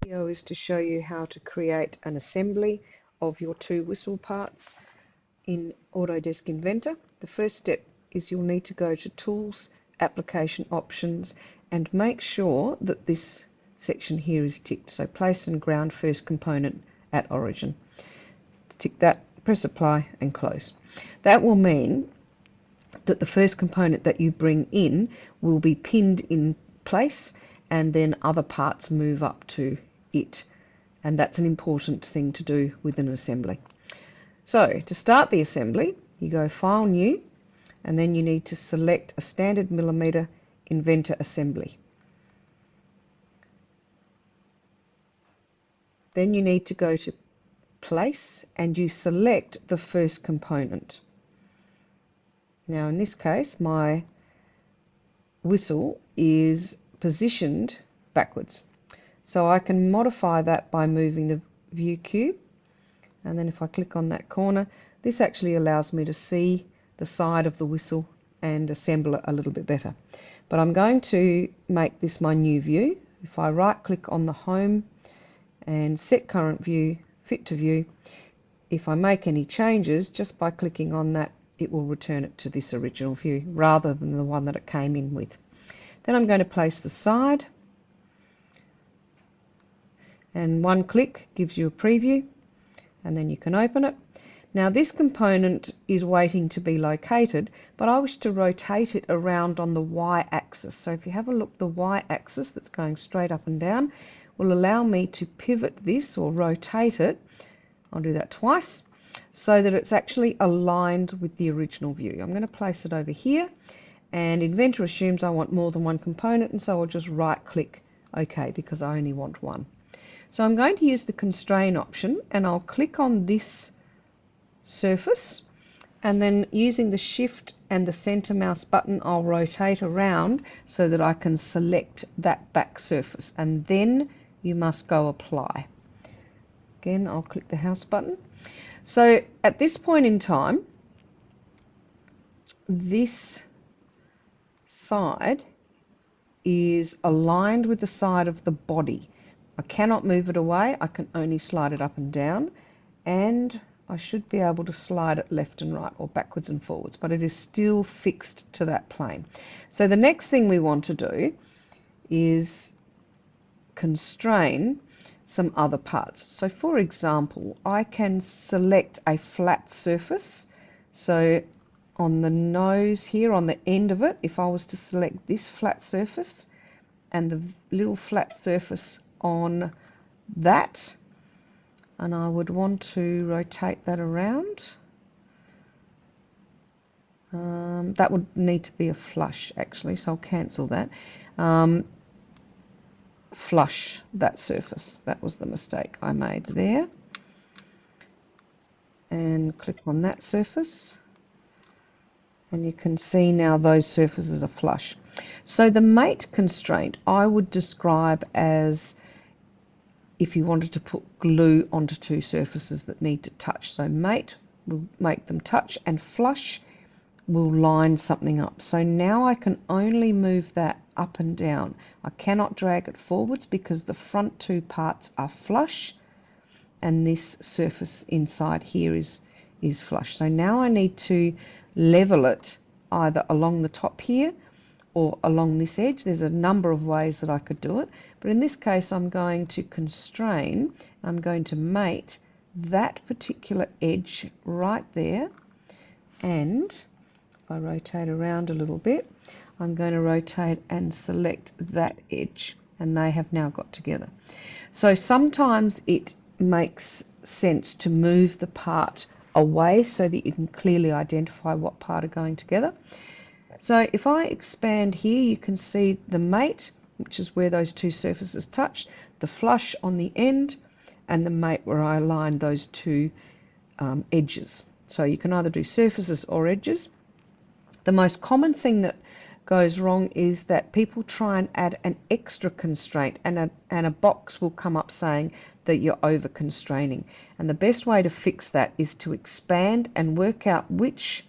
Video is to show you how to create an assembly of your two whistle parts in Autodesk Inventor. The first step is you'll need to go to Tools, Application Options, and make sure that this section here is ticked. So place and ground first component at origin. Tick that, press apply and close. That will mean that the first component that you bring in will be pinned in place, and then other parts move up to it, and that's an important thing to do with an assembly. So to start the assembly, you go File, New, and then you need to select a standard millimeter Inventor Assembly. Then you need to go to Place and you select the first component. Now in this case my whistle is positioned backwards, so I can modify that by moving the view cube, and then if I click on that corner, this actually allows me to see the side of the whistle and assemble it a little bit better. But I'm going to make this my new view. If I right click on the home and set current view, fit to view, if I make any changes just by clicking on that, it will return it to this original view rather than the one that it came in with. Then I'm going to place the side, and one click gives you a preview, and then you can open it. Now this component is waiting to be located, but I wish to rotate it around on the y-axis. So if you have a look, the y-axis that's going straight up and down will allow me to pivot this or rotate it. I'll do that twice so that it's actually aligned with the original view. I'm going to place it over here, and Inventor assumes I want more than one component, and so I'll just right click OK because I only want one. So I'm going to use the constrain option, and I'll click on this surface, and then using the shift and the center mouse button I'll rotate around so that I can select that back surface, and then you must go apply. Again, I'll click the house button. So at this point in time, this side is aligned with the side of the body. I cannot move it away, I can only slide it up and down, and I should be able to slide it left and right or backwards and forwards, but it is still fixed to that plane. So the next thing we want to do is constrain some other parts. So for example, I can select a flat surface. So on the nose here, on the end of it, if I was to select this flat surface and the little flat surface on that, and I would want to rotate that around, that would need to be a flush actually, so I'll cancel that. Flush that surface, that was the mistake I made there, and click on that surface, and you can see now those surfaces are flush. So the mate constraint I would describe as if you wanted to put glue onto two surfaces that need to touch. So mate will make them touch, and flush will line something up. So now I can only move that up and down. I cannot drag it forwards because the front two parts are flush, and this surface inside here is flush. So now I need to level it either along the top here or along this edge. There's a number of ways that I could do it, but in this case I'm going to constrain. I'm going to mate that particular edge right there, and if I rotate around a little bit, I'm going to rotate and select that edge, and they have now got together. So sometimes it makes sense to move the part away so that you can clearly identify what part are going together. So if I expand here, you can see the mate, which is where those two surfaces touch, the flush on the end, and the mate where I align those two edges. So you can either do surfaces or edges. The most common thing that goes wrong is that people try and add an extra constraint, and a box will come up saying that you're over constraining. And the best way to fix that is to expand and work out which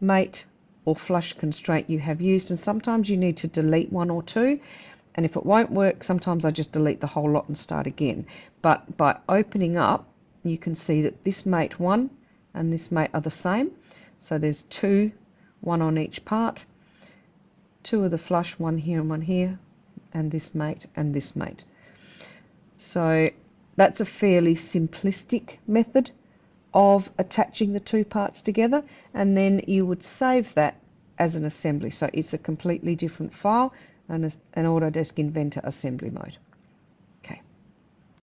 mate or flush constraint you have used, and sometimes you need to delete one or two, And if it won't work, sometimes I just delete the whole lot and start again. But by opening up, you can see that this mate 1 and this mate are the same. So there's 2, 1 on each part. 2 of the flush, 1 here and 1 here, and this mate and this mate. So that's a fairly simplistic method of attaching the 2 parts together, and then you would save that as an assembly. So it's a completely different file and an Autodesk Inventor Assembly mode.